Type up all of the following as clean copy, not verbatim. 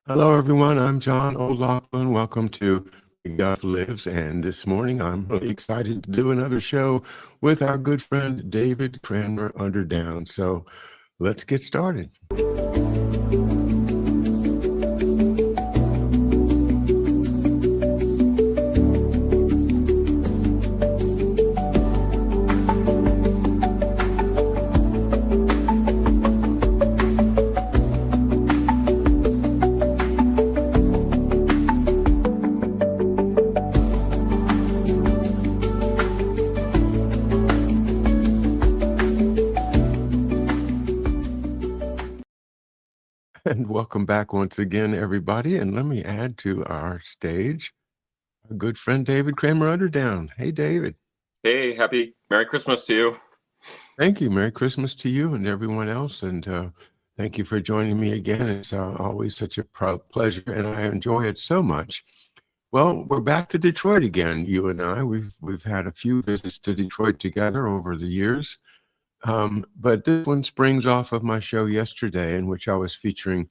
Hello, everyone. I'm John O'Loughlin. Welcome to McDuff Lives. And this morning, I'm really excited to do another show with our good friend David Cranmer Underdown. So let's get started. And welcome back once again, everybody. And let me add to our stage our good friend David Cranmer Underdown. Hey, David. Hey, Merry Christmas to you. Thank you. Merry Christmas to you and everyone else. And thank you for joining me again. It's always such a pleasure, and I enjoy it so much. Well, we're back to Detroit again, you and I. We've had a few visits to Detroit together over the years. But this one springs off of my show yesterday, in which I was featuring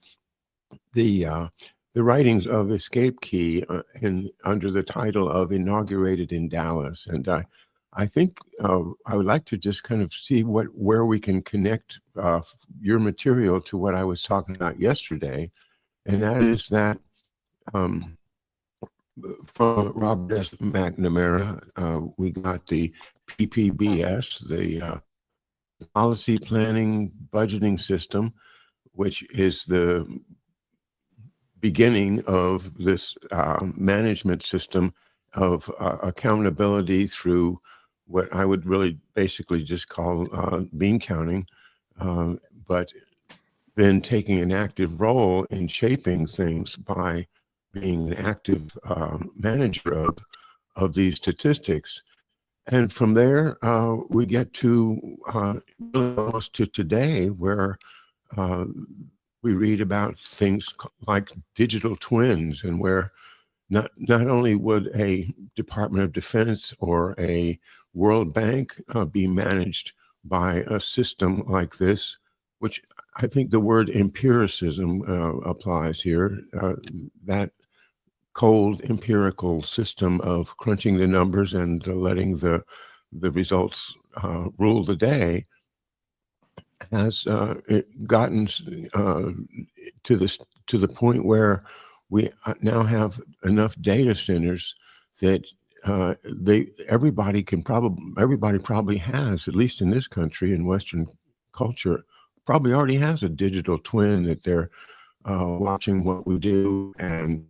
the writings of Escape Key under the title of Inaugurated in Dallas. And I think I would like to just kind of see where we can connect your material to what I was talking about yesterday. And that is that from Robert S. McNamara, we got the PPBS, the Policy Planning Budgeting System, which is the beginning of this management system of accountability through what I would really basically just call bean counting, but then taking an active role in shaping things by being an active manager of these statistics. And from there, we get to almost to today, where we read about things like digital twins, and where not only would a Department of Defense or a World Bank be managed by a system like this, which I think the word empiricism applies here, that cold empirical system of crunching the numbers and letting the results rule the day, has gotten to the point where we now have enough data centers that everybody probably has, at least in this country, in Western culture, probably already has a digital twin that they're watching what we do and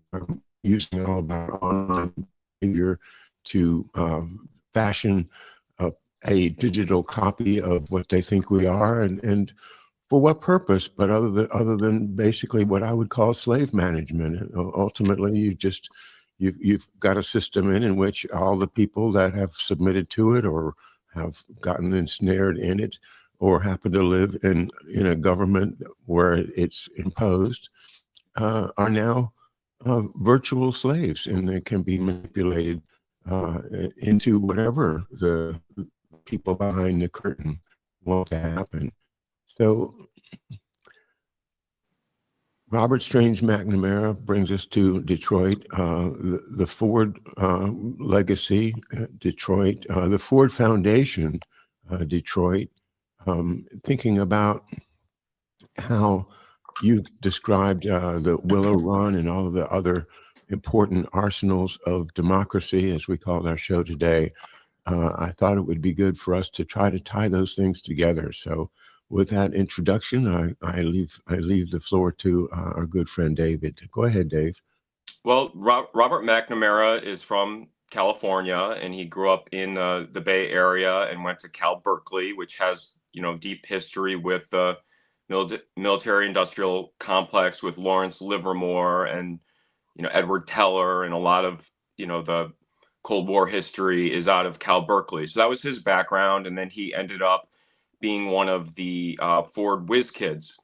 using all of our online behavior to fashion a digital copy of what they think we are, and for what purpose, but other than basically what I would call slave management. Ultimately, you've got a system in which all the people that have submitted to it or have gotten ensnared in it or happen to live in a government where it's imposed are now virtual slaves, and they can be manipulated into whatever the people behind the curtain want to happen. So Robert Strange McNamara brings us to Detroit, the Ford legacy, Detroit, the Ford Foundation, Detroit, thinking about how you've described the Willow Run and all of the other important arsenals of democracy, as we called our show today. I thought it would be good for us to try to tie those things together. So with that introduction, I leave the floor to our good friend David. Go ahead, Dave. Well, Robert McNamara is from California, and he grew up in the Bay Area and went to Cal Berkeley, which has deep history with the military-industrial complex with Lawrence Livermore and Edward Teller, and a lot of the Cold War history is out of Cal Berkeley. So that was his background, and then he ended up being one of the Ford whiz kids.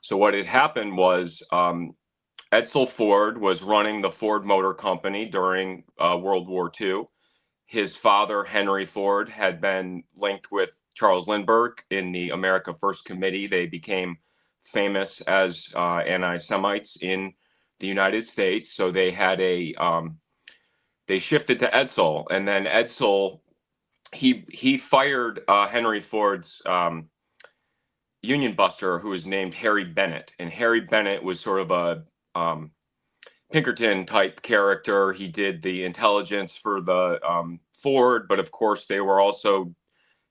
So what had happened was Edsel Ford was running the Ford Motor Company during World War II. His father, Henry Ford, had been linked with Charles Lindbergh in the America First Committee. They became famous as anti-Semites in the United States. So they had they shifted to Edsel, and then Edsel, he fired Henry Ford's union buster, who was named Harry Bennett, and Harry Bennett was sort of a Pinkerton type character. He did the intelligence for the Ford, but of course they were also,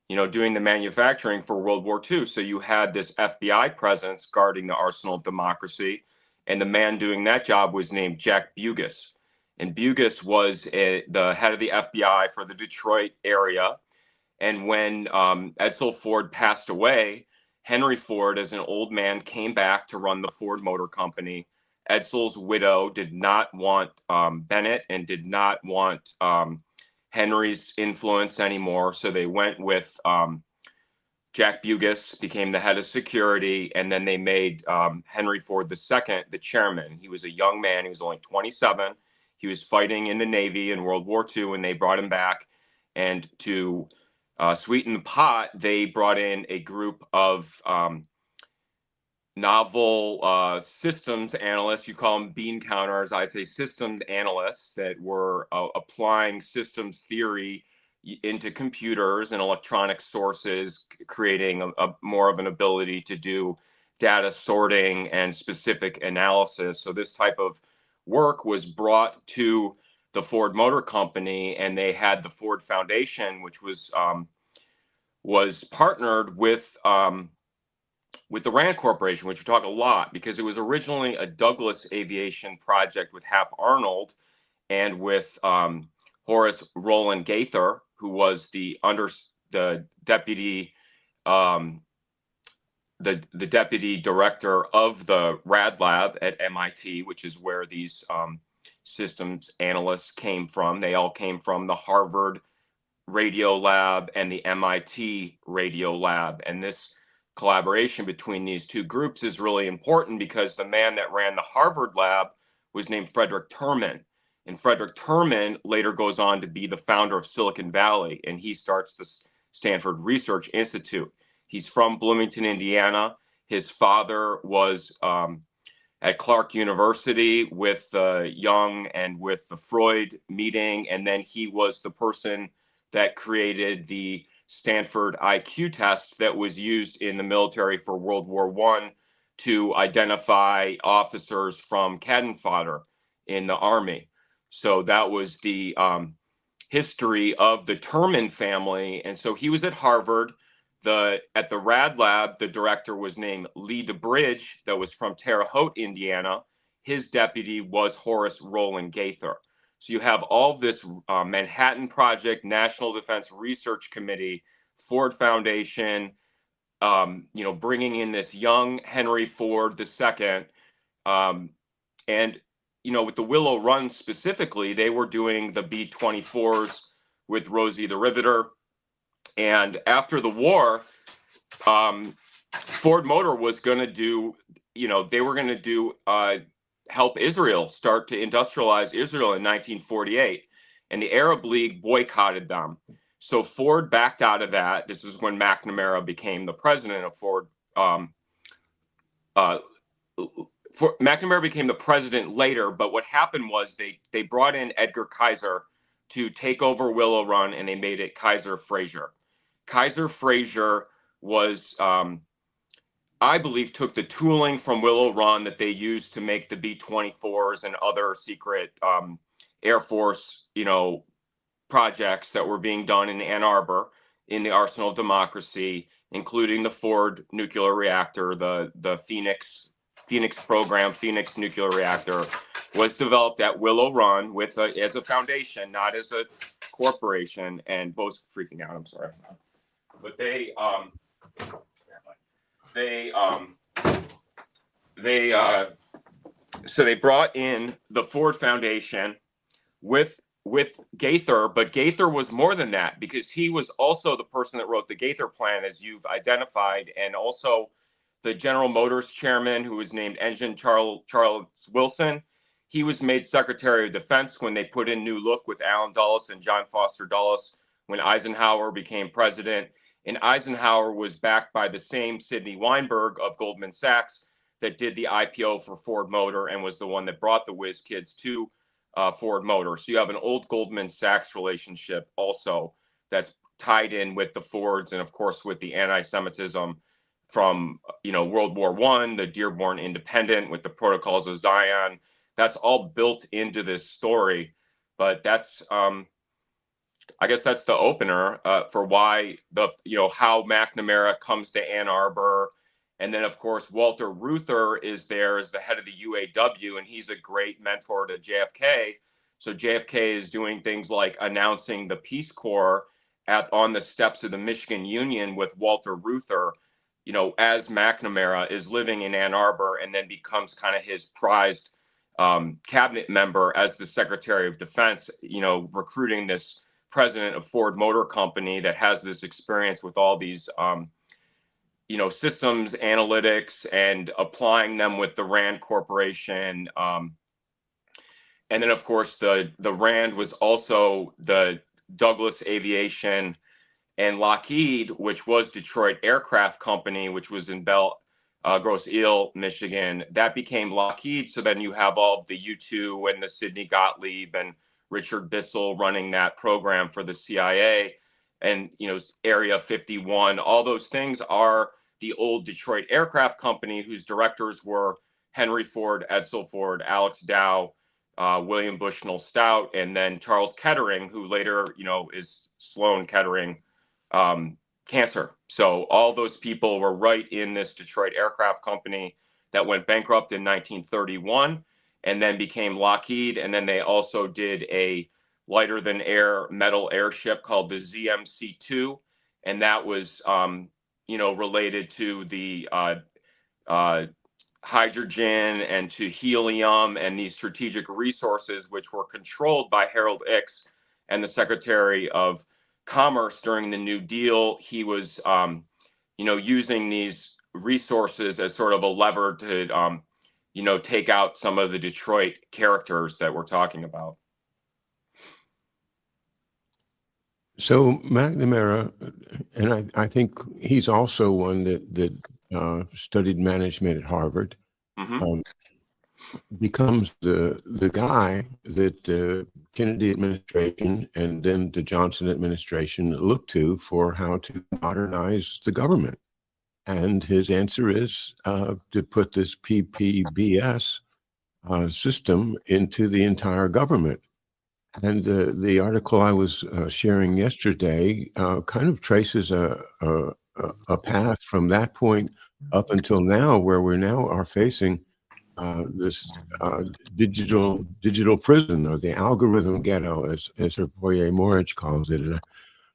doing the manufacturing for World War II. So you had this FBI presence guarding the arsenal of democracy, and the man doing that job was named Jack Bugis. And Bugis was the head of the FBI for the Detroit area. And when Edsel Ford passed away, Henry Ford, as an old man, came back to run the Ford Motor Company. Edsel's widow did not want Bennett and did not want Henry's influence anymore. So they went with Jack Bugis, became the head of security, and then they made Henry Ford II the chairman. He was a young man. He was only 27. He was fighting in the Navy in World War II, and they brought him back. And to sweeten the pot, they brought in a group of novel systems analysts. You call them bean counters. I say systems analysts that were applying systems theory into computers and electronic sources, creating a more of an ability to do data sorting and specific analysis. So this type of work was brought to the Ford Motor Company, and they had the Ford Foundation, which was partnered with the Rand Corporation, which we talk a lot, because it was originally a Douglas aviation project with Hap Arnold and with Horace Rowland Gaither, who was the deputy the deputy director of the Rad Lab at MIT, which is where these systems analysts came from. They all came from the Harvard Radio Lab and the MIT Radio Lab. And this collaboration between these two groups is really important because the man that ran the Harvard lab was named Frederick Terman. And Frederick Terman later goes on to be the founder of Silicon Valley, and he starts the Stanford Research Institute. He's from Bloomington, Indiana. His father was at Clark University with Jung and with the Freud meeting, and then he was the person that created the Stanford IQ test that was used in the military for World War I to identify officers from cannon fodder in the Army. So that was the history of the Terman family. And so he was at Harvard. At the Rad Lab, the director was named Lee DeBridge, that was from Terre Haute, Indiana. His deputy was Horace Rowland Gaither. So you have all of this Manhattan Project, National Defense Research Committee, Ford Foundation, bringing in this young Henry Ford II. And, with the Willow Run specifically, they were doing the B-24s with Rosie the Riveter. And after the war, Ford Motor was going to do, they were going to do help Israel start to industrialize Israel in 1948, and the Arab League boycotted them. So Ford backed out of that. This is when McNamara became the president of Ford. McNamara became the president later, but what happened was they brought in Edgar Kaiser to take over Willow Run, and they made it Kaiser Fraser. Kaiser Fraser was I believe, took the tooling from Willow Run that they used to make the B-24s and other secret Air Force, projects that were being done in Ann Arbor in the arsenal of democracy, including the Ford nuclear reactor, the Phoenix program. Phoenix nuclear reactor was developed at Willow Run as a foundation, not as a corporation. And both freaking out. I'm sorry, but they brought in the Ford Foundation with Gaither, but Gaither was more than that, because he was also the person that wrote the Gaither plan, as you've identified, and also the General Motors chairman, who was named Engine Charles Wilson. He was made Secretary of Defense when they put in New Look with Allen Dulles and John Foster Dulles when Eisenhower became president. And Eisenhower was backed by the same Sidney Weinberg of Goldman Sachs that did the IPO for Ford Motor and was the one that brought the Whiz Kids to Ford Motor. So you have an old Goldman Sachs relationship also that's tied in with the Fords and, of course, with the anti-Semitism from World War I, the Dearborn Independent with the Protocols of Zion. That's all built into this story, but that's I guess that's the opener for why how McNamara comes to Ann Arbor. And then, of course, Walter Reuther is there as the head of the UAW, and he's a great mentor to JFK. So JFK is doing things like announcing the Peace Corps on the steps of the Michigan Union with Walter Reuther, as McNamara is living in Ann Arbor, and then becomes kind of his prized cabinet member as the Secretary of Defense, recruiting this president of Ford Motor Company that has this experience with all these systems analytics and applying them with the Rand Corporation. And then, of course, the Rand was also the Douglas Aviation and Lockheed, which was Detroit Aircraft Company, which was in Grosse Ile, Michigan. That became Lockheed. So then you have all of the U-2 and the Sidney Gottlieb and Richard Bissell running that program for the CIA, and Area 51. All those things are the old Detroit Aircraft Company, whose directors were Henry Ford, Edsel Ford, Alex Dow, William Bushnell Stout, and then Charles Kettering, who later is Sloan Kettering Cancer. So all those people were right in this Detroit Aircraft Company that went bankrupt in 1931 and then became Lockheed. And then they also did a lighter than air metal airship called the ZMC-2. And that was, related to the hydrogen and to helium and these strategic resources, which were controlled by Harold Ickes and the Secretary of Commerce during the New Deal. He was, using these resources as sort of a lever to, take out some of the Detroit characters that we're talking about. So McNamara, and I think he's also one that studied management at Harvard, Mm-hmm. becomes the guy that the Kennedy administration and then the Johnson administration looked to for how to modernize the government. And his answer is to put this PPBS system into the entire government. And the article I was sharing yesterday kind of traces a path from that point up until now, where we now are facing this digital prison, or the algorithm ghetto, as Herboye Morich calls it. And,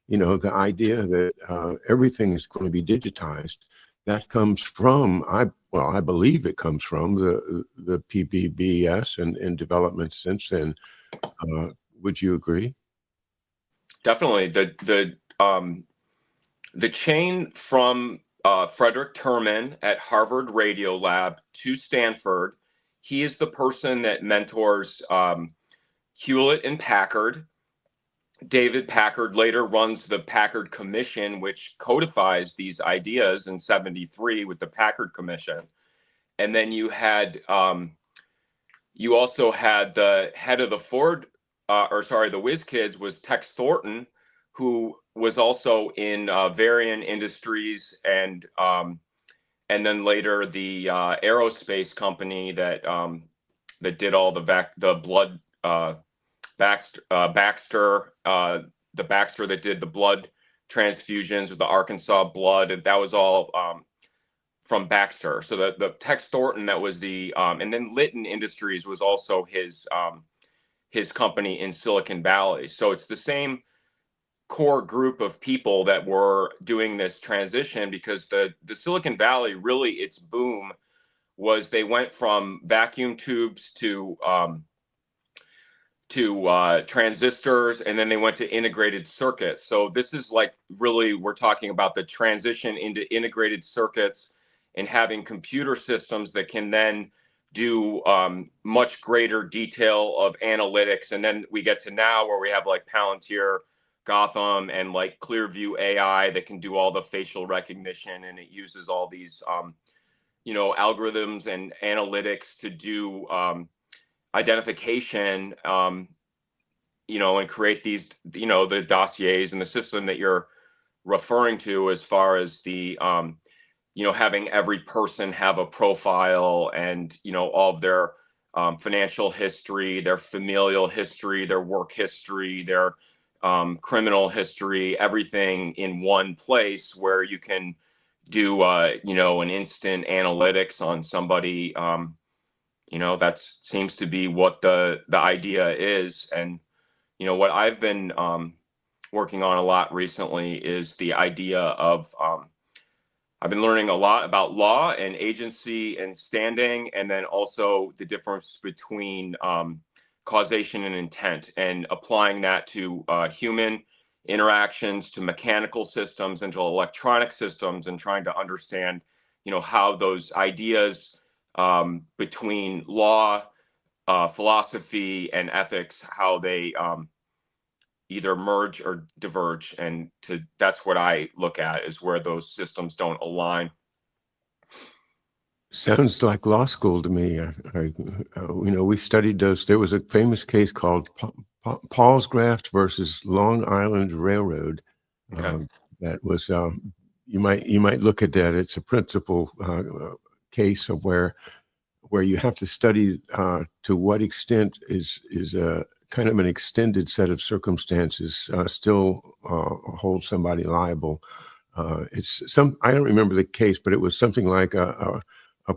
the idea that everything is going to be digitized, that comes from, I believe it comes from the PPBS and development since then. Would you agree? Definitely. The chain from Frederick Terman at Harvard Radio Lab to Stanford, he is the person that mentors Hewlett and Packard. David Packard later runs the Packard Commission, which codifies these ideas in '73 with the Packard Commission. And then you also had the head of the the Whiz Kids was Tex Thornton, who was also in Varian Industries and then later the aerospace company that did all the blood Baxter, the Baxter that did the blood transfusions with the Arkansas blood, and that was all from Baxter. So the Tex Thornton, that was the and then Litton Industries was also his company in Silicon Valley. So it's the same core group of people that were doing this transition, because the Silicon Valley, really its boom was they went from vacuum tubes to transistors, and then they went to integrated circuits. So this is like, really, we're talking about the transition into integrated circuits and having computer systems that can then do much greater detail of analytics. And then we get to now where we have like Palantir, Gotham, and like Clearview AI that can do all the facial recognition, and it uses all these algorithms and analytics to do identification, and create these, the dossiers and the system that you're referring to, as far as the having every person have a profile, and all of their financial history, their familial history, their work history, their criminal history, everything in one place where you can do an instant analytics on somebody. That seems to be what the idea is. And what I've been working on a lot recently is the idea of I've been learning a lot about law and agency and standing, and then also the difference between causation and intent, and applying that to human interactions, to mechanical systems, and to electronic systems, and trying to understand, how those ideas between law, philosophy, and ethics, how they either merge or diverge. And that's what I look at, is where those systems don't align. Sounds like law school to me. We studied those. There was a famous case called Paulsgraf versus Long Island Railroad. Okay. That was you might look at that. It's a principal case of where you have to study to what extent is a kind of an extended set of circumstances still hold somebody liable. I don't remember the case, but it was something like a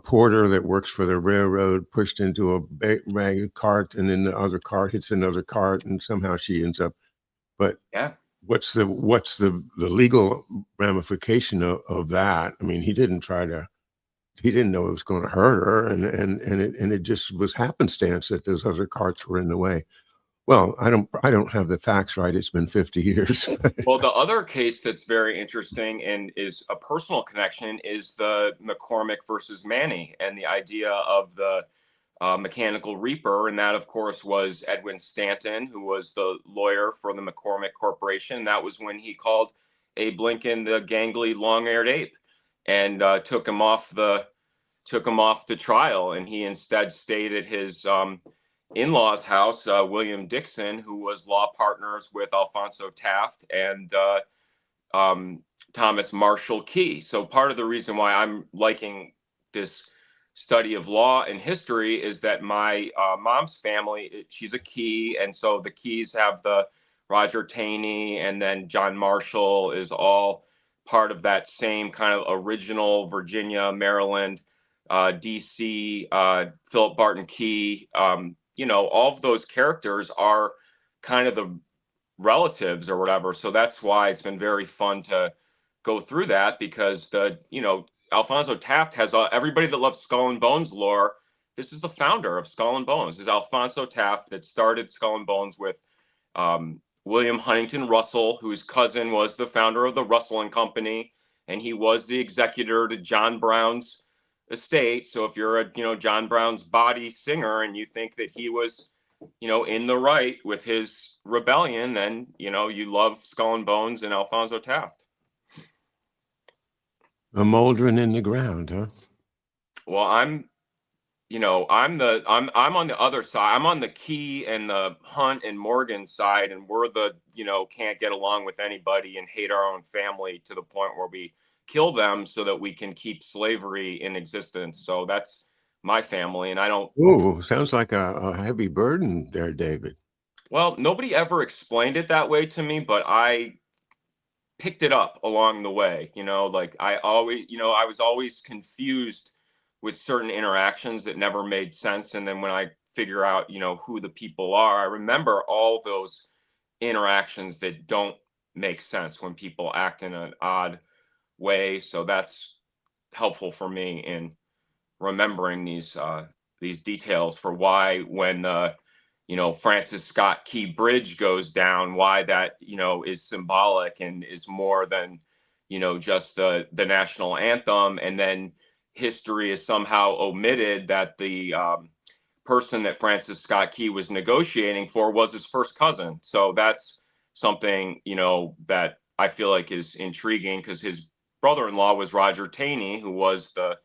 porter that works for the railroad pushed into a ragged cart, and then the other cart hits another cart, and somehow she ends up. But Yeah. what's the legal ramification of that? I mean, he didn't know it was going to hurt her, and it just was happenstance that those other carts were in the way. Well, I don't have the facts right. It's been 50 years. Well, the other case that's very interesting and is a personal connection is the McCormick versus Manny, and the idea of the mechanical reaper. And that, of course, was Edwin Stanton, who was the lawyer for the McCormick Corporation. That was when he called Abe Lincoln the gangly, long-haired ape, and took him off the trial. And he instead stayed at his in-laws house, William Dixon, who was law partners with Alfonso Taft and Thomas Marshall Key. So part of the reason why I'm liking this study of law and history is that my mom's family, she's a Key, and so the Keys have the Roger Taney, and then John Marshall is all part of that same kind of original Virginia, Maryland, DC, Philip Barton Key. All of those characters are kind of the relatives or whatever. So that's why it's been very fun to go through that, because Alfonso Taft has everybody that loves Skull and Bones lore. This is the founder of Skull and Bones. This is Alfonso Taft that started Skull and Bones with William Huntington Russell, whose cousin was the founder of the Russell and Company, and he was the executor to John Brown's estate. So if you're a John Brown's body singer and you think that he was in the right with his rebellion, then you love Skull and Bones and Alfonso Taft. A moldering in the ground, huh? Well, I'm on the other side. I'm on the Key and the Hunt and Morgan side, and we're the can't get along with anybody and hate our own family to the point where we kill them so that we can keep slavery in existence. So that's my family, and I don't. Ooh, sounds like a heavy burden there, David. Well, nobody ever explained it that way to me, but I picked it up along the way. Like I was always confused with certain interactions that never made sense. And then when I figure out, who the people are, I remember all those interactions that don't make sense when people act in an odd way. So that's helpful for me in remembering these details for why, when Francis Scott Key Bridge goes down, why that is symbolic and is more than just the national anthem. And then history is somehow omitted that the person that Francis Scott Key was negotiating for was his first cousin. So that's something that I feel like is intriguing, because his brother-in-law was Roger Taney, who was the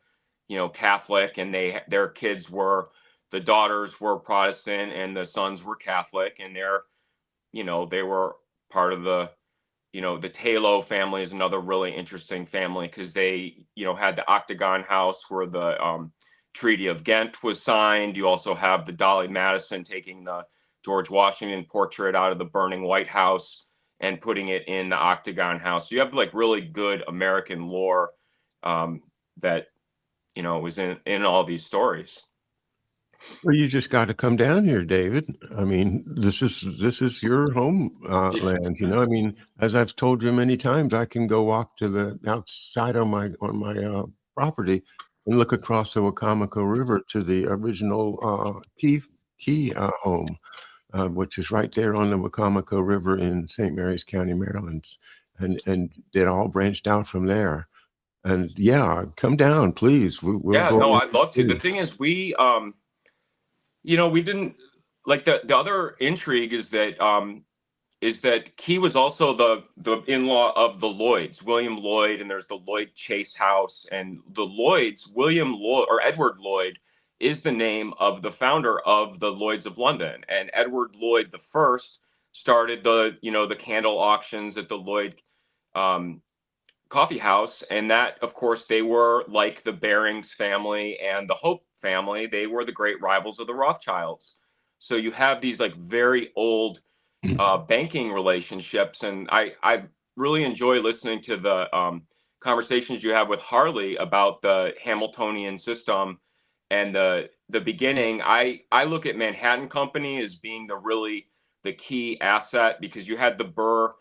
Catholic, and their kids were, the daughters were Protestant and the sons were Catholic, and they were part of the Talo family is another really interesting family because they, had the Octagon House where the Treaty of Ghent was signed. You also have the Dolly Madison taking the George Washington portrait out of the burning White House and putting it in the Octagon House. So you have like really good American lore that was in all these stories. Well, you just got to come down here, David. I mean, this is your home land. I mean, as I've told you many times, I can go walk to the outside on my property and look across the Wacomico River to the original Key home, which is right there on the Wacomico River in St. Mary's County, Maryland, and it all branched out from there. And yeah, come down, please. We'll Yeah, go. no, I'd love to. The thing is, we didn't like the other intrigue is that Key was also the in-law of the Lloyds, William Lloyd, and there's the Lloyd Chase House, and the Lloyds, William Lloyd or Edward Lloyd, is the name of the founder of the Lloyds of London, and Edward Lloyd the First started the candle auctions at the Lloyd coffee house, and that, of course, they were like the Barings family and the Hope family. They were the great rivals of the Rothschilds. So you have these like very old banking relationships, and I really enjoy listening to the conversations you have with Harley about the Hamiltonian system and the beginning. I look at Manhattan Company as being the key asset, because you had the Burr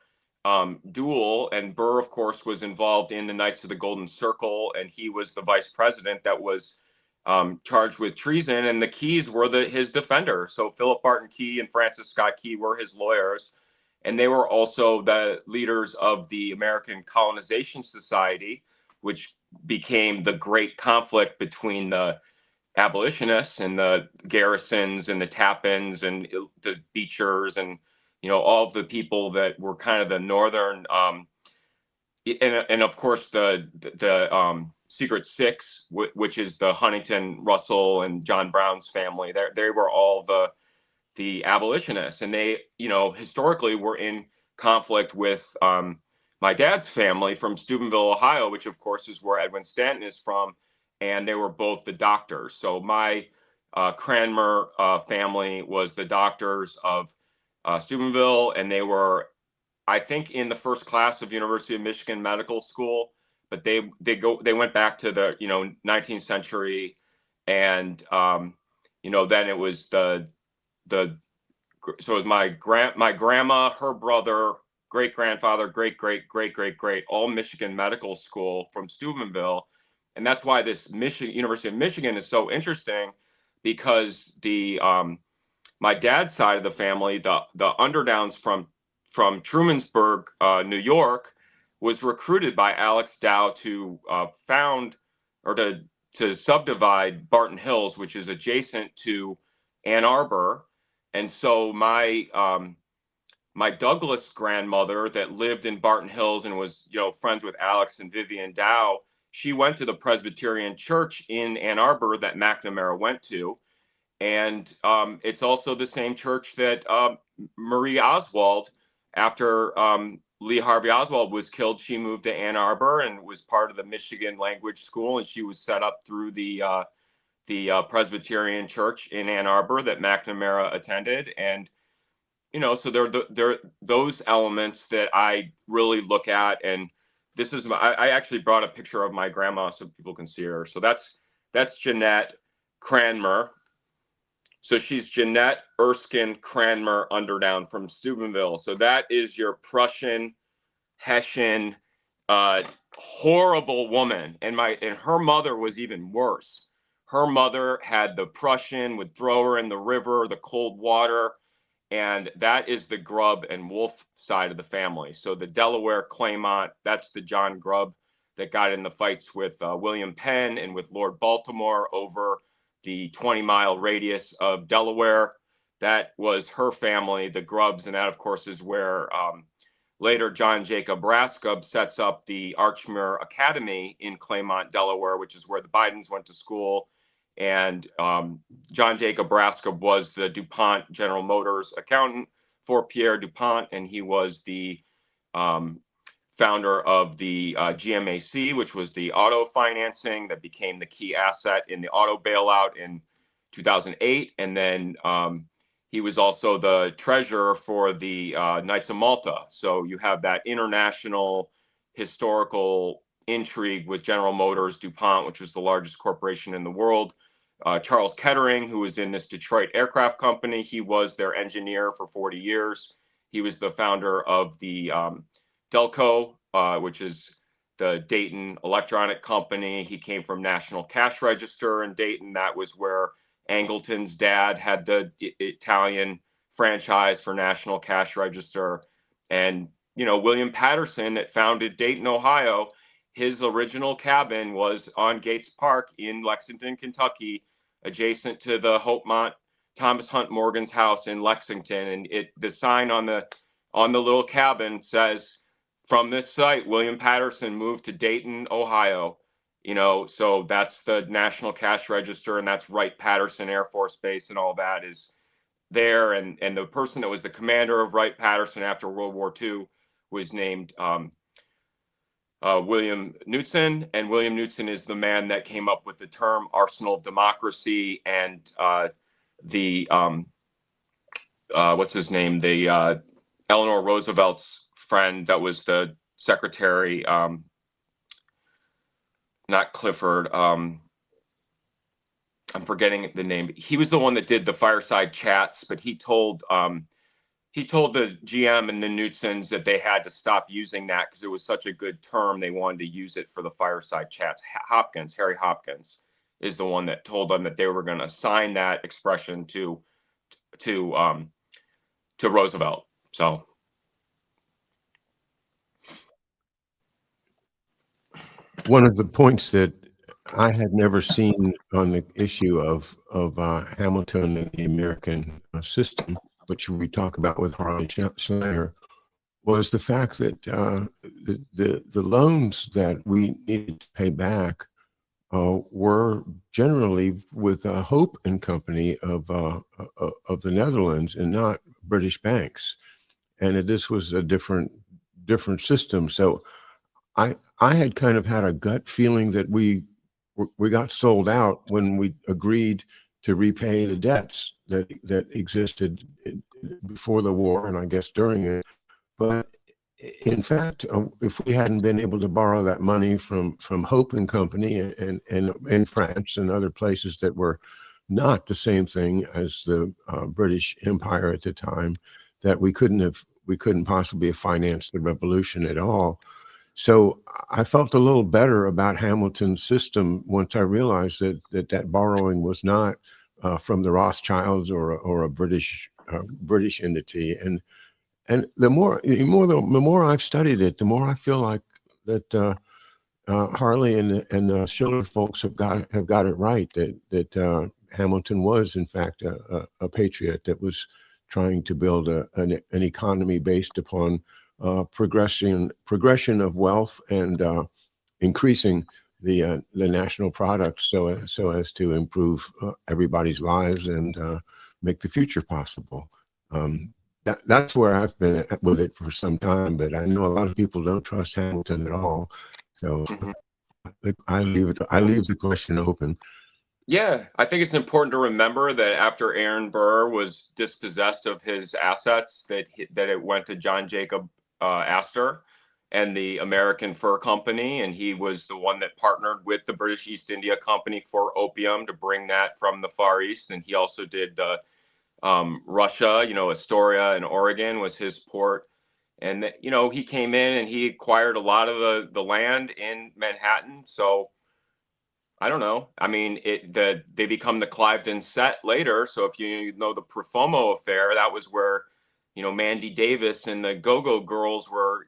duel, and Burr, of course, was involved in the Knights of the Golden Circle, and he was the vice president that was charged with treason, and the Keys were his defender. So Philip Barton Key and Francis Scott Key were his lawyers, and they were also the leaders of the American Colonization Society, which became the great conflict between the abolitionists and the Garrisons and the Tappins and the Beechers and all of the people that were kind of the northern and of course the Secret Six, which is the Huntington, Russell, and John Brown's family. They were all the abolitionists, and they historically were in conflict with my dad's family from Steubenville, Ohio, which of course is where Edwin Stanton is from, and they were both the doctors. So my Cranmer family was the doctors of Steubenville, and they were, I think, in the first class of University of Michigan Medical School, but they went back to the 19th century, and then it was so it was my grandma, her brother, great grandfather, great great great great great, all Michigan Medical School from Steubenville, and that's why this University of Michigan is so interesting, because my dad's side of the family, the Underdowns from Trumansburg, New York, was recruited by Alex Dow to found or to subdivide Barton Hills, which is adjacent to Ann Arbor. And so my Douglas grandmother that lived in Barton Hills and was friends with Alex and Vivian Dow, she went to the Presbyterian Church in Ann Arbor that McNamara went to. And it's also the same church that Marie Oswald, after Lee Harvey Oswald was killed, she moved to Ann Arbor and was part of the Michigan Language School, and she was set up through the Presbyterian Church in Ann Arbor that McNamara attended. And so there are those elements that I really look at. And this is I actually brought a picture of my grandma so people can see her. So that's Jeanette Cranmer. So she's Jeanette Erskine Cranmer Underdown from Steubenville. So that is your Prussian, Hessian, horrible woman. And her mother was even worse. Her mother had the Prussian, would throw her in the river, the cold water. And that is the Grubb and Wolf side of the family. So the Delaware Claymont, that's the John Grubb that got in the fights with William Penn and with Lord Baltimore over the 20-mile radius of Delaware. That was her family, the Grubbs, and that, of course, is where later John Jacob Rascub sets up the Archmere Academy in Claymont, Delaware, which is where the Bidens went to school. And John Jacob Rascub was the DuPont General Motors accountant for Pierre DuPont, and he was the founder of the GMAC, which was the auto financing that became the key asset in the auto bailout in 2008. And then he was also the treasurer for the Knights of Malta. So you have that international historical intrigue with General Motors, DuPont, which was the largest corporation in the world. Charles Kettering, who was in this Detroit aircraft company, he was their engineer for 40 years. He was the founder of the Delco, which is the Dayton electronic company. He came from National Cash Register in Dayton. That was where Angleton's dad had the Italian franchise for National Cash Register. And, you know, William Patterson that founded Dayton, Ohio, his original cabin was on Gates Park in Lexington, Kentucky, adjacent to the Hopemont Thomas Hunt Morgan's house in Lexington. And the sign on the little cabin says, "From this site, William Patterson moved to Dayton, Ohio." You know, so that's the National Cash Register, and that's Wright-Patterson Air Force Base, and all that is there. And the person that was the commander of Wright-Patterson after World War II was named William Knutson, and William Knutson is the man that came up with the term arsenal of democracy, and what's his name? The Eleanor Roosevelt's friend that was the secretary, not Clifford. I'm forgetting the name. He was the one that did the fireside chats, but he told the GM and the Knutsons that they had to stop using that because it was such a good term. They wanted to use it for the fireside chats. Harry Hopkins is the one that told them that they were going to assign that expression to Roosevelt. So. One of the points that I had never seen on the issue of Hamilton and the American system, which we talk about with Harley Schlanger, was the fact that the loans that we needed to pay back were generally with Hope and Company of the Netherlands and not British banks, and this was a different system. So I had kind of had a gut feeling that we got sold out when we agreed to repay the debts that existed before the war, and I guess during it. But in fact, if we hadn't been able to borrow that money from Hope and Company and in France and other places that were not the same thing as the British Empire at the time, that we couldn't possibly have financed the revolution at all. So I felt a little better about Hamilton's system once I realized that borrowing was not from the Rothschilds or a British entity. And the more I've studied it, the more I feel like that Harley and Schiller folks have got it right. That Hamilton was in fact a patriot that was trying to build an economy based upon progression of wealth and increasing the national product so as to improve everybody's lives and make the future possible. That's where I've been with it for some time, but I know a lot of people don't trust Hamilton at all. So I leave the question open. Yeah, I think it's important to remember that after Aaron Burr was dispossessed of his assets, that it went to John Jacob Astor and the American Fur Company, and he was the one that partnered with the British East India Company for opium to bring that from the Far East. And he also did the Russia, Astoria and Oregon was his port. And he came in and he acquired a lot of the land in Manhattan. So I don't know. I mean, they become the Cliveden set later. So if you know the Profumo affair, that was where, Mandy Davis and the Go-Go Girls were,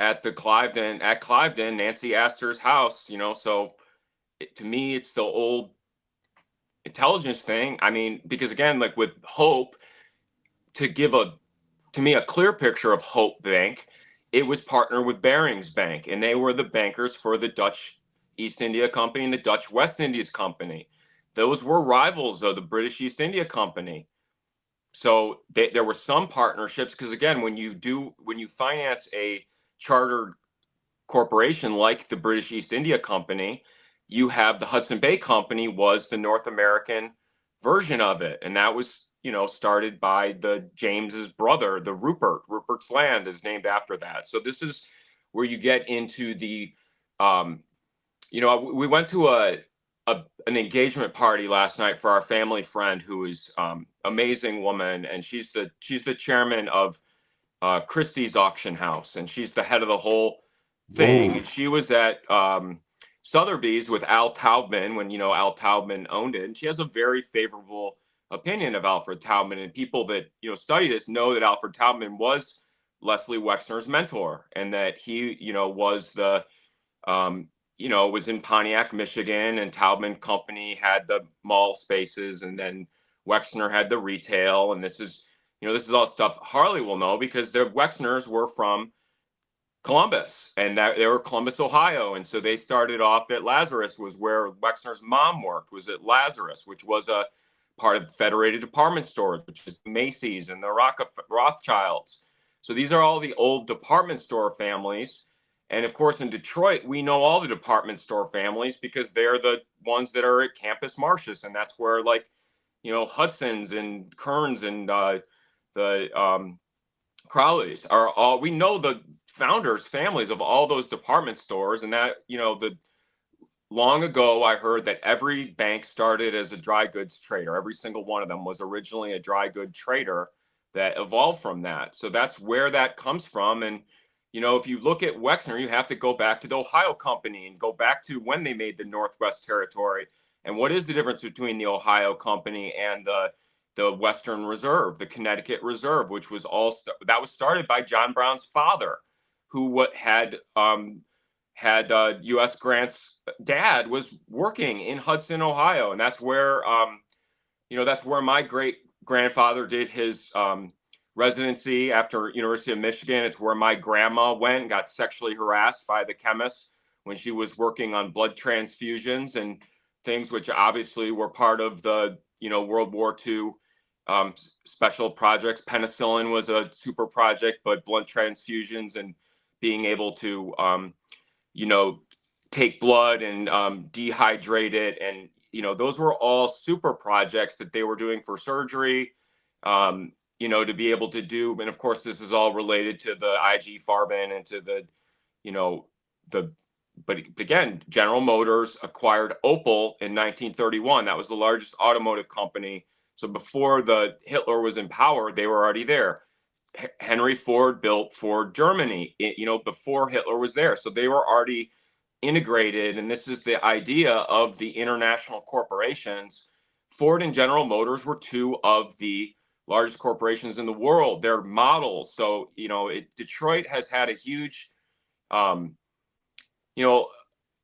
at Cliveden, Nancy Astor's house, so to me, it's the old intelligence thing. I mean, because again, like with Hope, to to me, a clear picture of Hope Bank. It was partnered with Barings Bank, and they were the bankers for the Dutch East India Company and the Dutch West Indies Company. Those were rivals of the British East India Company. So there were some partnerships because, again, when you finance a chartered corporation like the British East India Company, you have the Hudson Bay Company was the North American version of it, and that was started by the James's brother, the Rupert's Land is named after that. So this is where you get into the we went to an engagement party last night for our family friend who is amazing woman, and she's the chairman of Christie's auction house, and she's the head of the whole thing. Whoa. And she was at Sotheby's with Al Taubman when Al Taubman owned it, and she has a very favorable opinion of Alfred Taubman. And people that study this know that Alfred Taubman was Leslie Wexner's mentor, and that he was the was in Pontiac, Michigan, and Taubman Company had the mall spaces, and then Wexner had the retail. And this is all stuff Harley will know because the Wexners were from Columbus, and that they were Columbus, Ohio. And so they started off at Lazarus, was where Wexner's mom worked, was at Lazarus, which was a part of Federated Department Stores, which is Macy's and the Rothschilds. So these are all the old department store families. And of course, in Detroit, we know all the department store families because they're the ones that are at Campus Martius. And that's where Hudson's and Kearns and the Crowleys are all, we know the founders' families of all those department stores. And that, long ago, I heard that every bank started as a dry goods trader. Every single one of them was originally a dry good trader that evolved from that. So that's where that comes from. And, if you look at Wexner, you have to go back to the Ohio Company and go back to when they made the Northwest Territory. And what is the difference between the Ohio Company and the Western Reserve, the Connecticut Reserve, which was that was started by John Brown's father, who had U.S. Grant's dad was working in Hudson, Ohio, and that's where my great grandfather did his residency after University of Michigan. It's where my grandma went and got sexually harassed by the chemist when she was working on blood transfusions and things, which obviously were part of the World War II special projects. Penicillin was a super project, but blood transfusions and being able to take blood and dehydrate it, and those were all super projects that they were doing for surgery. To be able to do, and of course, this is all related to the IG Farben and to but again, General Motors acquired Opel in 1931. That was the largest automotive company. So before Hitler was in power, they were already there. Henry Ford built Ford Germany, before Hitler was there. So they were already integrated. And this is the idea of the international corporations. Ford and General Motors were two of the largest corporations in the world. They're models. So, Detroit has had a huge,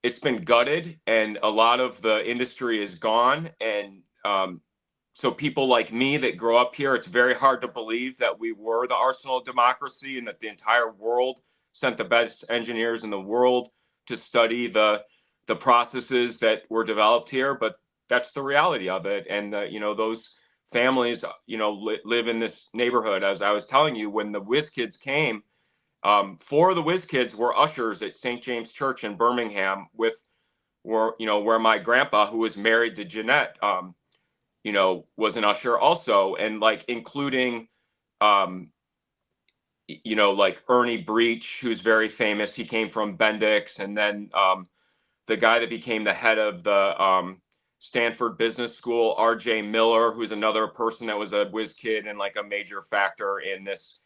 it's been gutted and a lot of the industry is gone. And so people like me that grow up here, it's very hard to believe that we were the arsenal of democracy and that the entire world sent the best engineers in the world to study the processes that were developed here. But that's the reality of it. And those families live in this neighborhood. As I was telling you, when the Whiz Kids came, 4 of the Whiz Kids were ushers at St. James Church in Birmingham where my grandpa, who was married to Jeanette, was an usher also. And including like Ernie Breach, who's very famous. He came from Bendix. And then the guy that became the head of the Stanford Business School, R.J. Miller, who's another person that was a whiz kid and a major factor in this,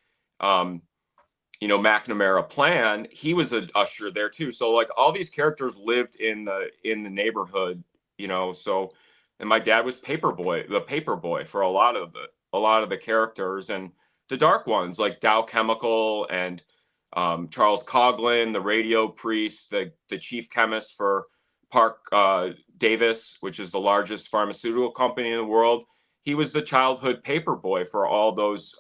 McNamara plan. He was an usher there too. So all these characters lived in the neighborhood, so, and my dad was the paper boy for a lot of the characters, and the dark ones like Dow Chemical and Charles Coughlin, the radio priest, the chief chemist for Park Davis, which is the largest pharmaceutical company in the world. He was the childhood paper boy for all those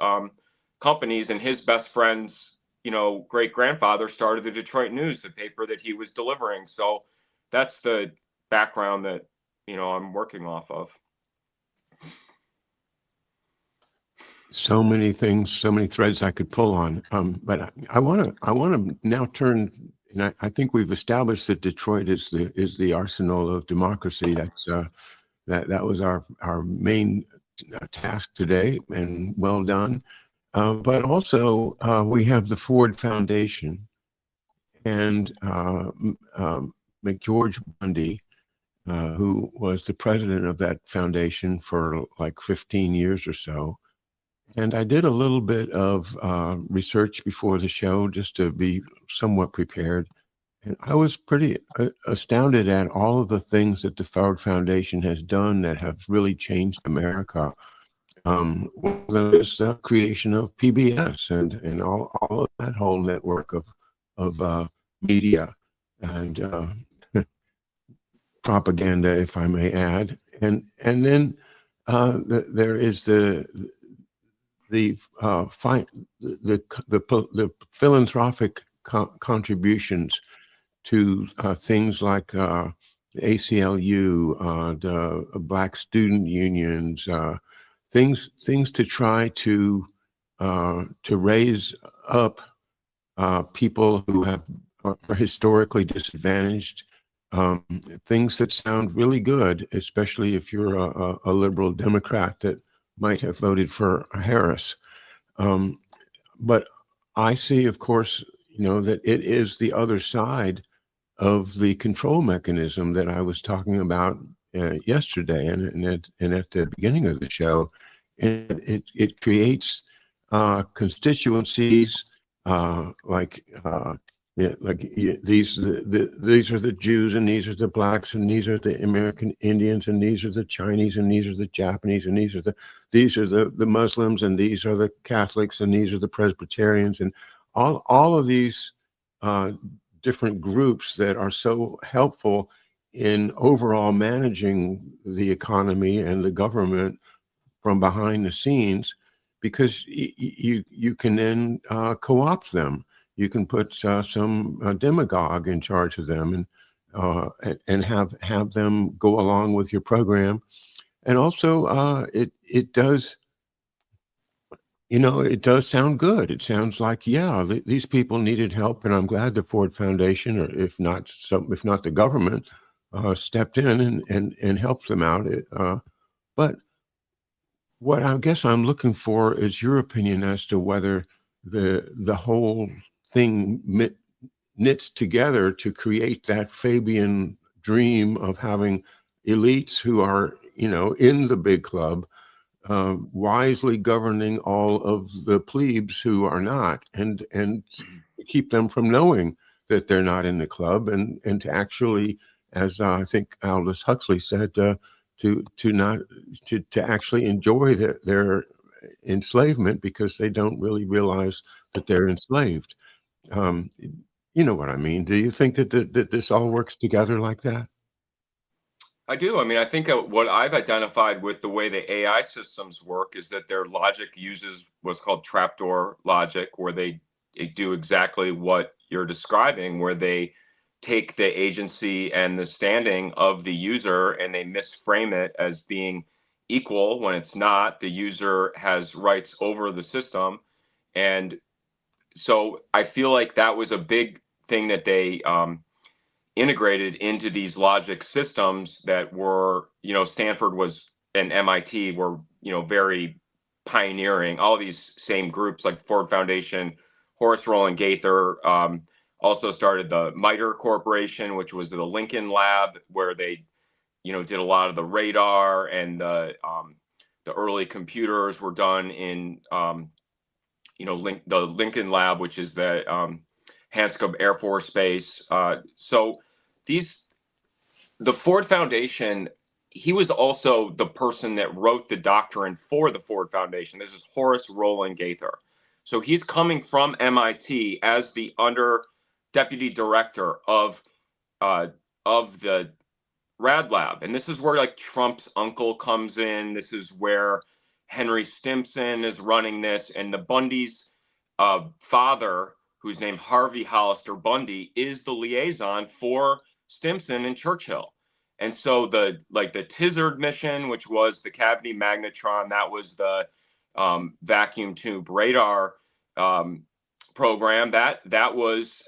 companies, and his best friend's, great grandfather started the Detroit News, the paper that he was delivering. So that's the background that, I'm working off of. So many things, so many threads I could pull on. But I want to now turn, and I think we've established that Detroit is the arsenal of democracy. That was our main task today, and well done. But also we have the Ford Foundation and McGeorge Bundy, who was the president of that foundation for like 15 years or so. And I did a little bit of research before the show just to be somewhat prepared. And I was pretty astounded at all of the things that the Ford Foundation has done that have really changed America. One of them is the creation of PBS and all of that whole network of media and propaganda, if I may add. And then there is the philanthropic contributions to things like the ACLU, the Black student unions, things to try to raise up people who are historically disadvantaged. Things that sound really good, especially if you're a liberal Democrat that might have voted for Harris. But I see, of course, that it is the other side of the control mechanism that I was talking about yesterday and at the beginning of the show. And it creates constituencies like these are the Jews, and these are the blacks, and these are the American Indians, and these are the Chinese, and these are the Japanese, and these are the Muslims, and these are the Catholics, and these are the Presbyterians, and all of these different groups that are so helpful in overall managing the economy and the government from behind the scenes, because you can then co-opt them. You can put some demagogue in charge of them and have them go along with your program. And also, it does, it does sound good. It sounds like, yeah, these people needed help, and I'm glad the Ford Foundation, or if not the government, stepped in and helped them out. But what I guess I'm looking for is your opinion as to whether the whole thing knits together to create that Fabian dream of having elites who are, in the big club, wisely governing all of the plebes who are not, and keep them from knowing that they're not in the club, and to actually, as I think Aldous Huxley said, to actually enjoy their enslavement, because they don't really realize that they're enslaved. You know what I mean? Do you think that this all works together like that? I do. I mean, I think what I've identified with the way the AI systems work is that their logic uses what's called trapdoor logic, where they do exactly what you're describing, where they take the agency and the standing of the user and they misframe it as being equal when it's not. The user has rights over the system. And so I feel like that was a big thing that they integrated into these logic systems that were, Stanford was and MIT were, very pioneering. All these same groups like Ford Foundation, Horace Roland Gaither, also started the MITRE Corporation, which was the Lincoln Lab, where they, did a lot of the radar, and the early computers were done in, the Lincoln Lab, which is the Hanscom Air Force Base. So the Ford Foundation, he was also the person that wrote the doctrine for the Ford Foundation. This is Horace Roland Gaither. So he's coming from MIT as the deputy director of the Rad Lab. And this is where like Trump's uncle comes in. This is where, Henry Stimson is running this, and the Bundy's father, who's named Harvey Hollister Bundy, is the liaison for Stimson and Churchill. And so the Tizard mission, which was the cavity magnetron, that was the vacuum tube radar program. That was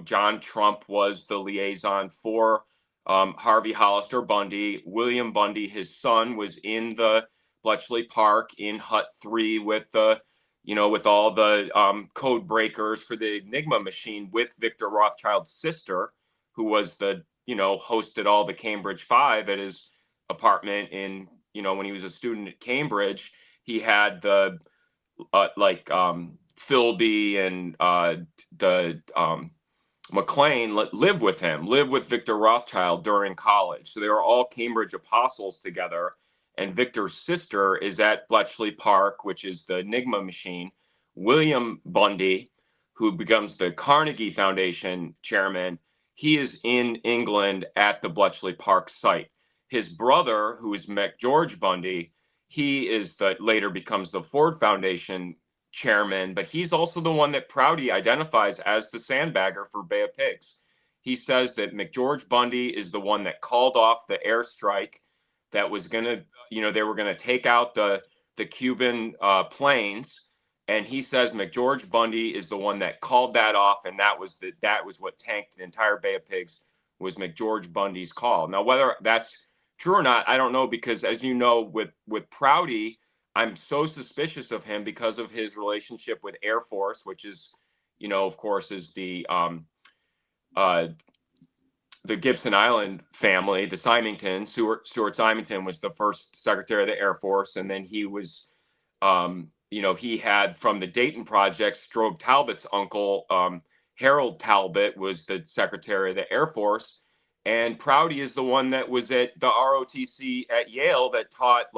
John Trump was the liaison for Harvey Hollister Bundy. William Bundy, his son, was in the Bletchley Park in Hut 3 with the with all the code breakers for the Enigma machine with Victor Rothschild's sister, who was the hosted all the Cambridge Five at his apartment in when he was a student at Cambridge. He had the Philby and the McLean live with him, live with Victor Rothschild during college. So they were all Cambridge apostles together. And Victor's sister is at Bletchley Park, which is the Enigma machine. William Bundy, who becomes the Carnegie Foundation chairman, he is in England at the Bletchley Park site. His brother, who is George Bundy, he is later becomes the Ford Foundation chairman, but he's also the one that Prouty identifies as the sandbagger for Bay of Pigs. He says that McGeorge Bundy is the one that called off the airstrike that was going to, they were going to take out the Cuban planes. And he says McGeorge Bundy is the one that called that off. And that was what tanked the entire Bay of Pigs, was McGeorge Bundy's call. Now, whether that's true or not, I don't know, because as you know, with Prouty, I'm so suspicious of him because of his relationship with Air Force, which is, of course, is the Gibson Island family, the Symington. Stuart Symington was the first Secretary of the Air Force, and then he was, he had from the Dayton Project, Strobe Talbot's uncle, Harold Talbot, was the Secretary of the Air Force, and Prouty is the one that was at the ROTC at Yale that taught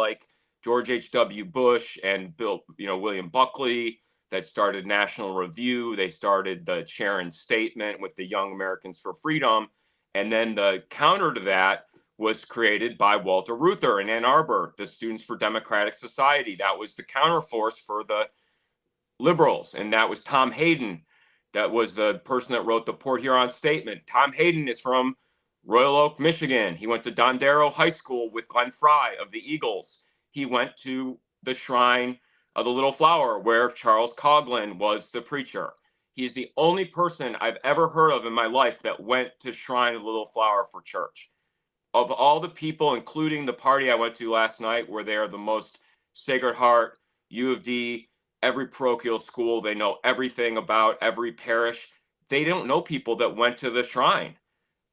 George H.W. Bush and William Buckley, that started National Review. They started the Sharon Statement with the Young Americans for Freedom. And then the counter to that was created by Walter Reuther in Ann Arbor, the Students for Democratic Society. That was the counterforce for the liberals. And that was Tom Hayden. That was the person that wrote the Port Huron Statement. Tom Hayden is from Royal Oak, Michigan. He went to Dondero High School with Glenn Fry of the Eagles. He went to the Shrine of the Little Flower, where Charles Coughlin was the preacher. He's the only person I've ever heard of in my life that went to Shrine of the Little Flower for church. Of all the people, including the party I went to last night, where they are the most Sacred Heart, U of D, every parochial school, they know everything about every parish. They don't know people that went to the Shrine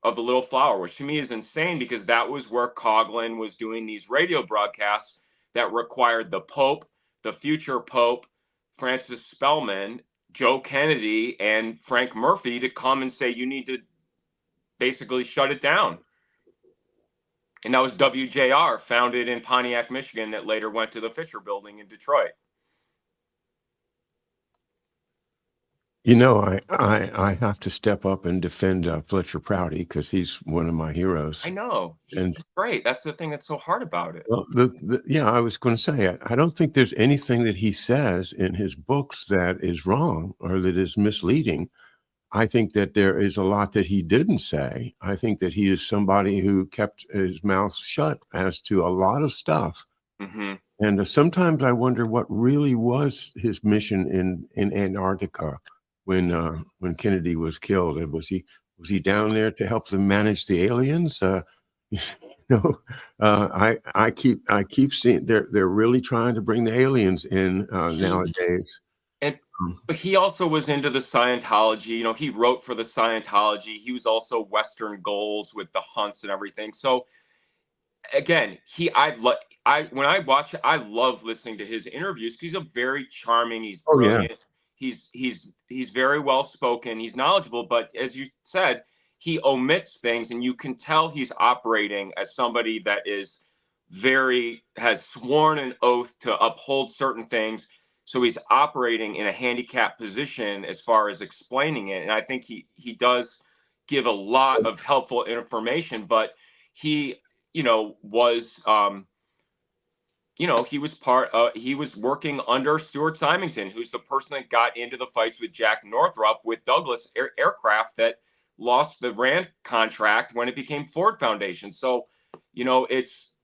of the Little Flower, which to me is insane, because that was where Coughlin was doing these radio broadcasts that required the Pope, the future Pope, Francis Spellman, Joe Kennedy, and Frank Murphy to come and say, you need to basically shut it down. And that was WJR, founded in Pontiac, Michigan, that later went to the Fisher Building in Detroit. I have to step up and defend Fletcher Prouty, because he's one of my heroes. I know. And he's great. That's the thing that's so hard about it. well, I was going to say, I don't think there's anything that he says in his books that is wrong or that is misleading. I think that there is a lot that he didn't say. I think that he is somebody who kept his mouth shut as to a lot of stuff. Mm-hmm. And sometimes I wonder what really was his mission in Antarctica when Kennedy was killed. And was he down there to help them manage the aliens? I keep seeing they're really trying to bring the aliens in nowadays. But he also was into the Scientology. He wrote for the Scientology. He was also Western Goals with the Hunts and everything. So again, when I watch it, I love listening to his interviews. He's a very charming. He's brilliant. Yeah. He's very well spoken. He's knowledgeable. But as you said, he omits things, and you can tell he's operating as somebody that has sworn an oath to uphold certain things. So he's operating in a handicapped position as far as explaining it. And I think he does give a lot of helpful information, but he, was he was he was working under Stuart Symington, who's the person that got into the fights with Jack Northrop with Douglas aircraft that lost the Rand contract when it became Ford Foundation. So, it's,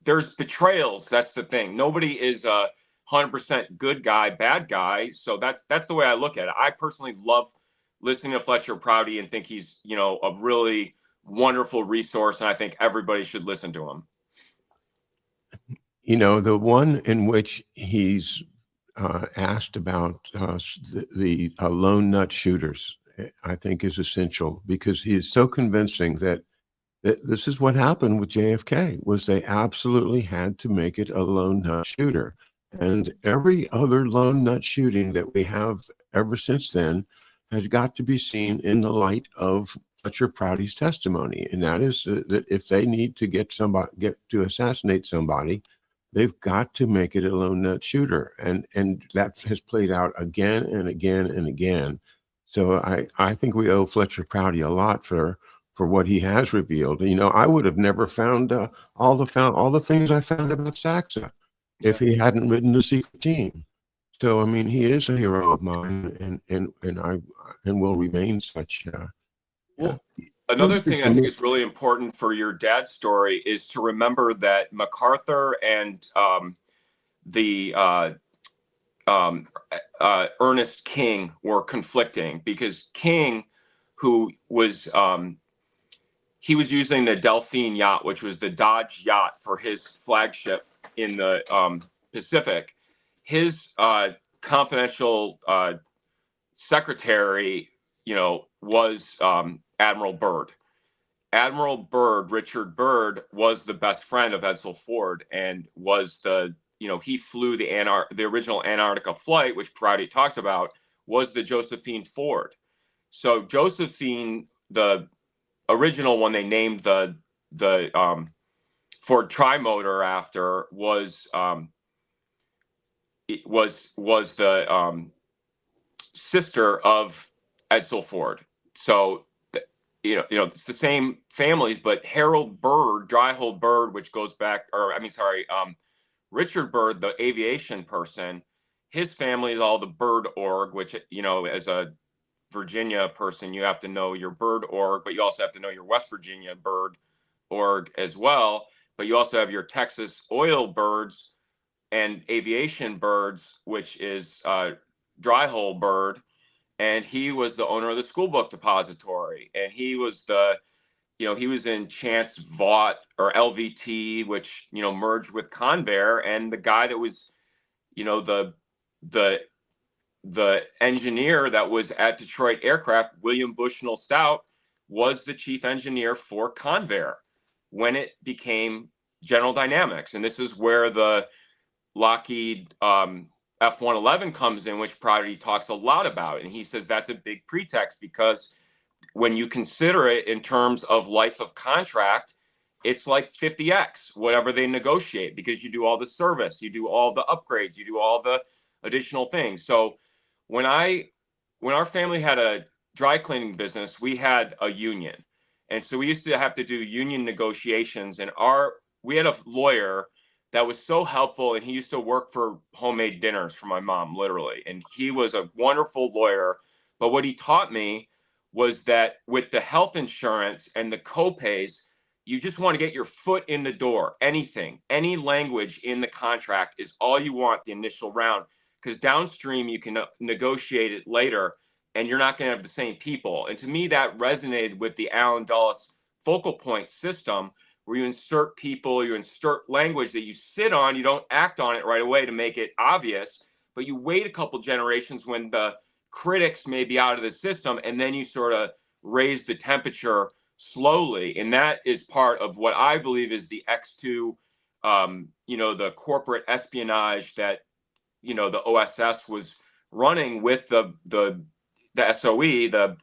there's betrayals. That's the thing. Nobody is a 100% good guy, bad guy. So that's the way I look at it. I personally love listening to Fletcher Prouty and think he's, a really wonderful resource. And I think everybody should listen to him. The one in which he's asked about the lone nut shooters, I think is essential, because he is so convincing that this is what happened with JFK, was they absolutely had to make it a lone nut shooter. And every other lone nut shooting that we have ever since then has got to be seen in the light of Fletcher Prouty's testimony. And that is that if they need to get to assassinate somebody, they've got to make it a lone nut shooter. And that has played out again and again and again. So I think we owe Fletcher Prouty a lot for what he has revealed. I would have never found all the things I found about Saxa if he hadn't written The Secret Team. So I mean, he is a hero of mine, and will remain such. Well, another thing I think is really important for your dad's story is to remember that MacArthur and the Ernest King were conflicting, because King, who was he was using the Delphine yacht, which was the Dodge yacht for his flagship in the Pacific. His confidential secretary, was Admiral Byrd. Admiral Byrd, Richard Byrd, was the best friend of Edsel Ford, and was he flew the original Antarctica flight, which Prouty talks about, was the Josephine Ford. So Josephine, the original one they named the Ford Trimotor after, was the sister of Edsel Ford. So it's the same families, but Harold Byrd, Dryhold Byrd, which goes back, Richard Byrd, the aviation person, his family is all the Byrd org, which, as a Virginia person, you have to know your Byrd org, but you also have to know your West Virginia Byrd org as well. But you also have your Texas oil Byrds and aviation Byrds, which is Dryhold Byrd. And he was the owner of the school book depository. And he was he was in Chance Vaught, or LVT, which, merged with Convair. And the guy that was, the engineer that was at Detroit Aircraft, William Bushnell Stout, was the chief engineer for Convair when it became General Dynamics. And this is where the Lockheed F-111 comes in, which Prouty talks a lot about. And he says that's a big pretext, because when you consider it in terms of life of contract, it's like 50x, whatever they negotiate, because you do all the service, you do all the upgrades, you do all the additional things. So when our family had a dry cleaning business, we had a union. And so we used to have to do union negotiations, and we had a lawyer that was so helpful, and he used to work for homemade dinners for my mom, literally. And he was a wonderful lawyer. But what he taught me was that with the health insurance and the co-pays, you just want to get your foot in the door. Anything, any language in the contract is all you want the initial round, because downstream you can negotiate it later, and you're not going to have the same people. And to me, that resonated with the Allen Dulles focal point system, where you insert people, you insert language that you sit on, you don't act on it right away to make it obvious, but you wait a couple generations when the critics may be out of the system, and then you sort of raise the temperature slowly. And that is part of what I believe is the X2, the corporate espionage that, the OSS was running with the SOE, the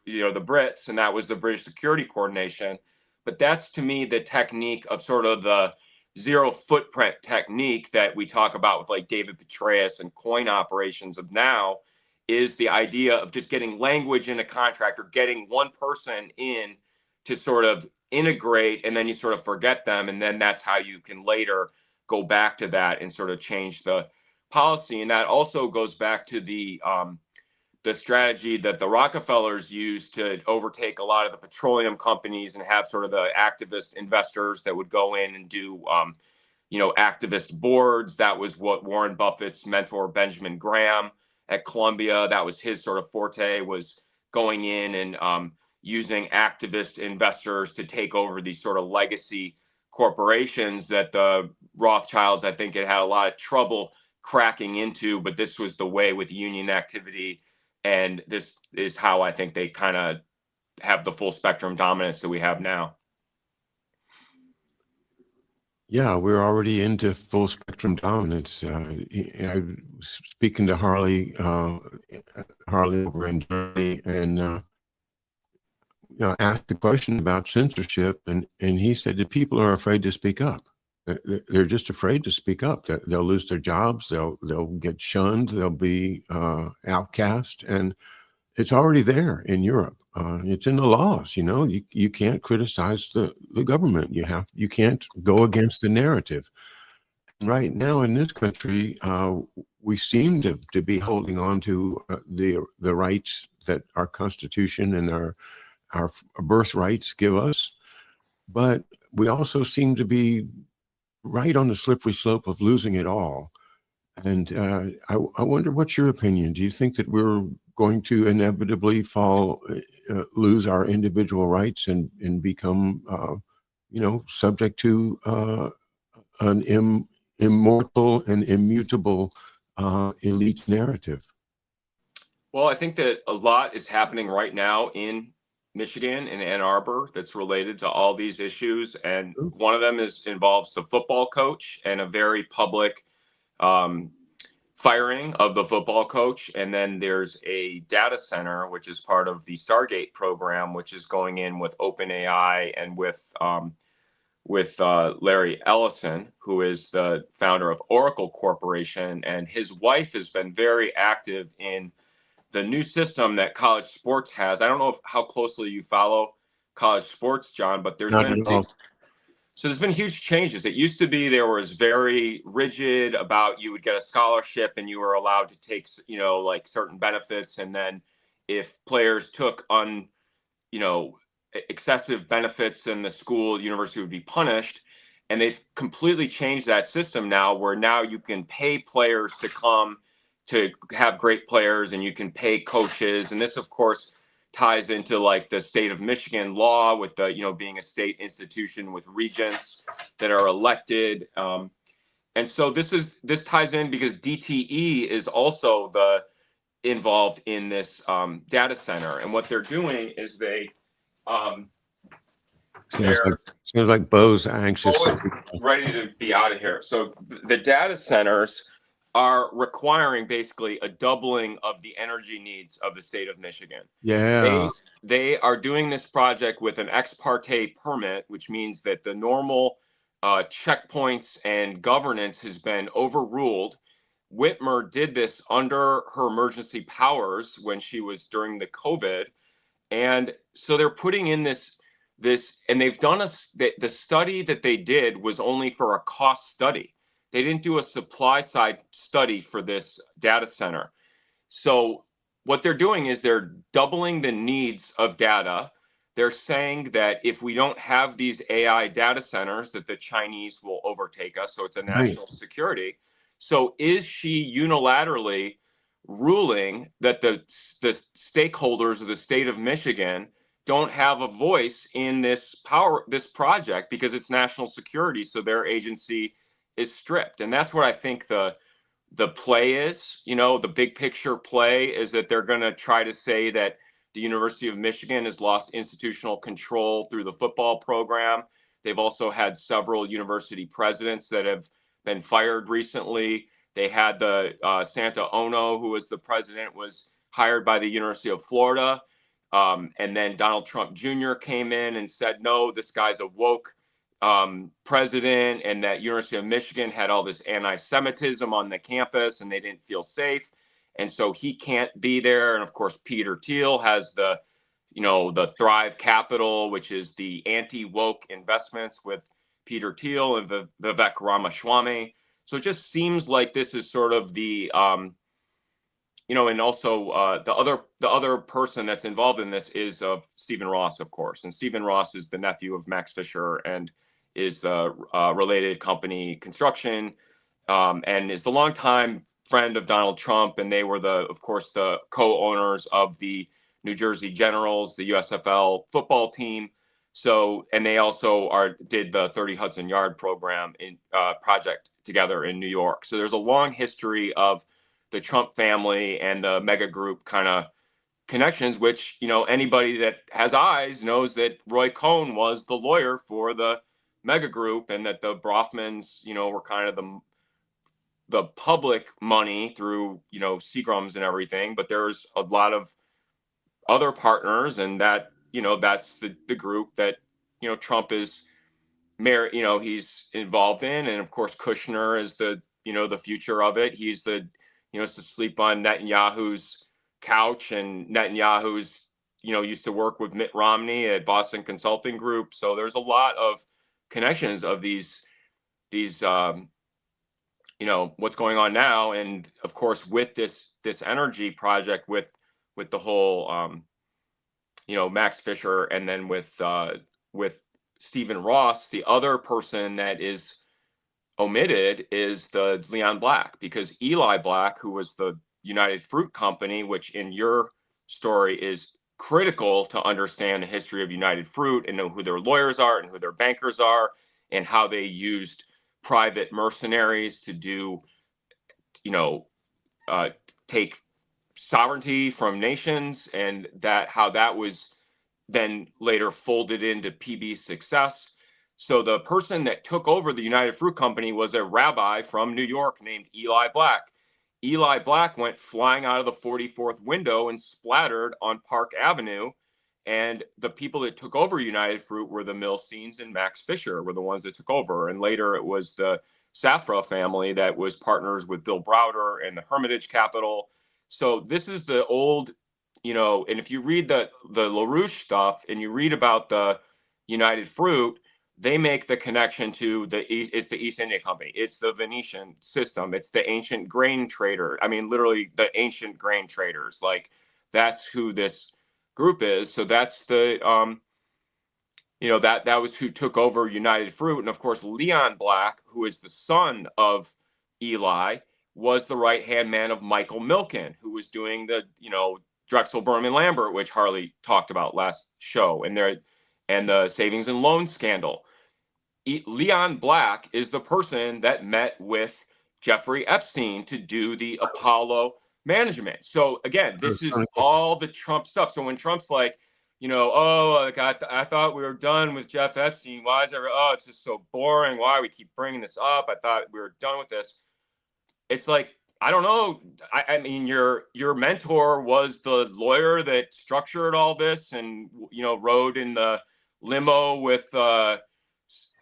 Brits, and that was the British Security Coordination. But that's, to me, the technique of sort of the zero footprint technique that we talk about with like David Petraeus and coin operations of now, is the idea of just getting language in a contract, or getting one person in to sort of integrate, and then you sort of forget them, and then that's how you can later go back to that and sort of change the policy. And that also goes back to the strategy that the Rockefellers used to overtake a lot of the petroleum companies and have sort of the activist investors that would go in and do, activist boards. That was what Warren Buffett's mentor, Benjamin Graham at Columbia, that was his sort of forte, was going in and using activist investors to take over these sort of legacy corporations that the Rothschilds, I think, had a lot of trouble cracking into, but this was the way with union activity. And this is how I think they kind of have the full spectrum dominance that we have now. Yeah, we're already into full spectrum dominance. I was speaking to Harley over in Germany, and asked the question about censorship, and he said that people are afraid to speak up. They're just afraid to speak up. They'll lose their jobs. They'll get shunned. They'll be outcast, and it's already there in Europe. It's in the laws. You can't criticize the government. You can't go against the narrative. Right now in this country, we seem to be holding on to the rights that our Constitution and our birthrights give us, but we also seem to be right on the slippery slope of losing it all. And I wonder, what's your opinion? Do you think that we're going to inevitably lose our individual rights and become, subject to an immortal and immutable elite narrative? Well, I think that a lot is happening right now in Michigan and Ann Arbor that's related to all these issues. And one of them involves the football coach and a very public firing of the football coach. And then there's a data center, which is part of the Stargate program, which is going in with OpenAI and with Larry Ellison, who is the founder of Oracle Corporation. And his wife has been very active in the new system that college sports has. I don't know how closely you follow college sports, John, but there's been huge changes. It used to be there was very rigid about you would get a scholarship and you were allowed to take, like certain benefits. And then if players took excessive benefits, then the university would be punished. And they've completely changed that system now, where now you can pay players to come to have great players, and you can pay coaches. And this, of course, ties into like the state of Michigan law with the, being a state institution with regents that are elected. And so this ties in because DTE is also involved in this data center. And what they're doing is Sounds like Bo's anxious. Ready to be out of here. So the data centers are requiring basically a doubling of the energy needs of the state of Michigan. Yeah. They are doing this project with an ex parte permit, which means that the normal checkpoints and governance has been overruled. Whitmer did this under her emergency powers when she was during the COVID. And so they're putting in this, and they've done the study that they did was only for a cost study. They didn't do a supply side study for this data center. So what they're doing is they're doubling the needs of data. They're saying that if we don't have these AI data centers, that the Chinese will overtake us. So it's a national security. So is she unilaterally ruling that the stakeholders of the state of Michigan don't have a voice in this project because it's national security? So their agency is stripped. And that's what I think the play is. The big picture play is that they're going to try to say that the University of Michigan has lost institutional control through the football program. They've also had several university presidents that have been fired recently. They had the Santa Ono, who was the president, was hired by the University of Florida. And then Donald Trump Jr. came in and said, no, this guy's a woke president, and that University of Michigan had all this anti-Semitism on the campus and they didn't feel safe. And so he can't be there. And of course, Peter Thiel has the the Thrive Capital, which is the anti-woke investments with Peter Thiel and Vivek Ramaswamy. So it just seems like this is sort of the and also the other person that's involved in this is Stephen Ross, of course, and Stephen Ross is the nephew of Max Fisher and is the related company Construction, and is the longtime friend of Donald Trump, and they were of course, the co-owners of the New Jersey Generals, the USFL football team. So, and they also did the 30 Hudson Yard program in project together in New York. So there's a long history of the Trump family and the mega group kind of connections, which, anybody that has eyes knows that Roy Cohn was the lawyer for the mega group, and that the Brofmans, were kind of the public money through, Seagrams and everything. But there's a lot of other partners, and that, that's the group that, Trump is he's involved in. And of course, Kushner is the future of it. He's to sleep on Netanyahu's couch, and Netanyahu's, used to work with Mitt Romney at Boston Consulting Group. So there's a lot of connections of these, what's going on now. And of course, with this energy project, with the whole, Max Fisher, and then with Stephen Ross, the other person that is omitted is the Leon Black, because Eli Black, who was the United Fruit Company, which in your story is critical to understand the history of United Fruit and know who their lawyers are and who their bankers are, and how they used private mercenaries to do, take sovereignty from nations, and how that was then later folded into PB Success. So the person that took over the United Fruit Company was a rabbi from New York named Eli Black. Eli Black went flying out of the 44th window and splattered on Park Avenue. And the people that took over United Fruit were the Milsteins and Max Fisher were the ones that took over. And later it was the Safra family that was partners with Bill Browder and the Hermitage Capital. So this is the old, and if you read the LaRouche stuff and you read about the United Fruit, they make the connection to it's the East India Company. It's the Venetian system. It's the ancient grain trader. I mean, literally the ancient grain traders. Like, that's who this group is. So that's the, that was who took over United Fruit. And of course, Leon Black, who is the son of Eli, was the right-hand man of Michael Milken, who was doing the, Drexel, Berman, Lambert, which Harley talked about last show, and the savings and loan scandal. Leon Black is the person that met with Jeffrey Epstein to do the Apollo management. So again, this is all the Trump stuff. So when Trump's like, I thought we were done with Jeff Epstein. Why is there? Oh, it's just so boring. Why we keep bringing this up? I thought we were done with this. It's like, I don't know. I mean, your mentor was the lawyer that structured all this, and rode in the limo with Cy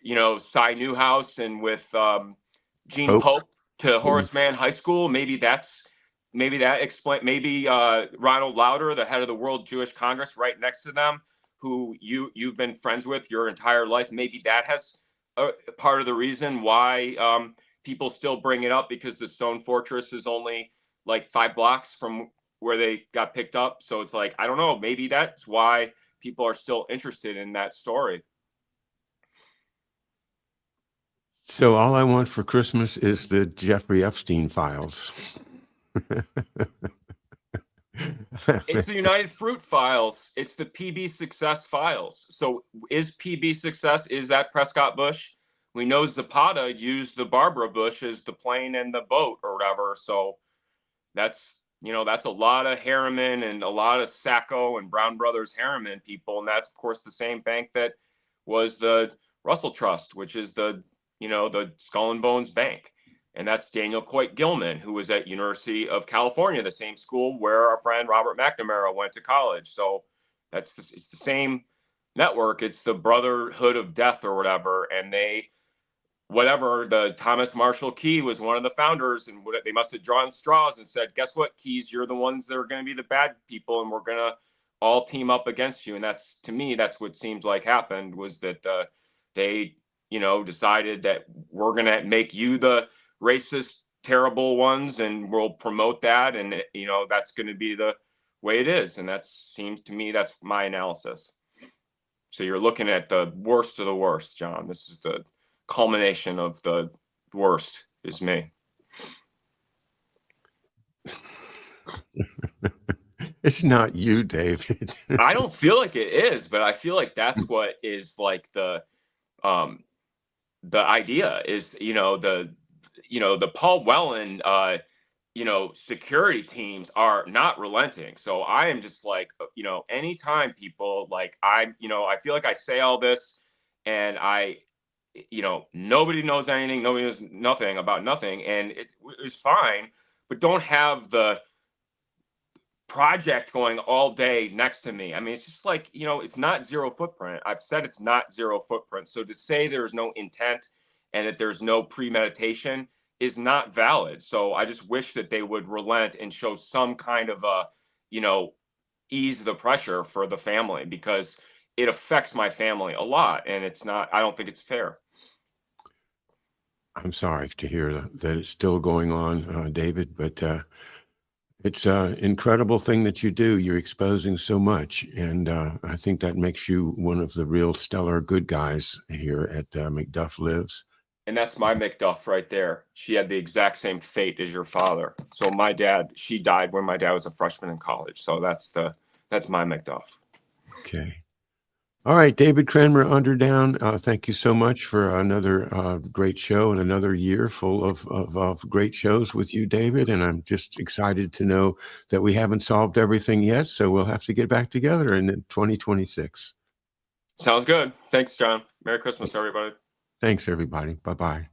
Newhouse and with Gene Pope to Horace Mann High School. Maybe that explains. Maybe Ronald Lauder, the head of the World Jewish Congress, right next to them, who you've been friends with your entire life. Maybe that has part of the reason why people still bring it up, because the Stone Fortress is only like 5 blocks from where they got picked up. So it's like, I don't know, maybe that's why people are still interested in that story. So all I want for Christmas is the Jeffrey Epstein files. It's the United Fruit files. It's the PB Success files. So is PB Success, is that Prescott Bush? We know Zapata used the Barbara Bush as the plane and the boat or whatever. So that's a lot of Harriman and a lot of Sacco and Brown Brothers Harriman people. And that's, of course, the same bank that was the Russell Trust, which is the Skull and Bones Bank. And that's Daniel Coit Gilman, who was at University of California, the same school where our friend Robert McNamara went to college. So it's the same network. It's the Brotherhood of Death or whatever. And the Thomas Marshall Key was one of the founders, and they must have drawn straws and said, guess what, Keys, you're the ones that are going to be the bad people, and we're going to all team up against you. And that's, to me, that's what seems like happened, was that they, decided that we're going to make you the racist, terrible ones, and we'll promote that. And, that's going to be the way it is. And that seems to me, that's my analysis. So you're looking at the worst of the worst, John. This is the culmination of the worst, is me. It's not you, David. I don't feel like it is, but I feel like that's what is like the idea is, the Paul Whelan, security teams are not relenting. So I am just like, anytime people like, I feel like I say all this and nobody knows anything, nobody knows nothing about nothing, and it's fine, but don't have the project going all day next to me. I mean, it's just like, it's not zero footprint. I've said it's not zero footprint. So to say there's no intent and that there's no premeditation is not valid. So I just wish that they would relent and show some kind of ease the pressure for the family, because it affects my family a lot. And I don't think it's fair. I'm sorry to hear that it's still going on, David, but it's an incredible thing that you do. You're exposing so much, and I think that makes you one of the real stellar good guys here at McDuff Lives. And that's my McDuff right there. She had the exact same fate as your father. So she died when my dad was a freshman in college. So that's my McDuff. Okay. All right, David Cranmer, Underdown, thank you so much for another great show and another year full of great shows with you, David. And I'm just excited to know that we haven't solved everything yet, so we'll have to get back together in 2026. Sounds good. Thanks, John. Merry Christmas, everybody. Thanks, everybody. Bye-bye.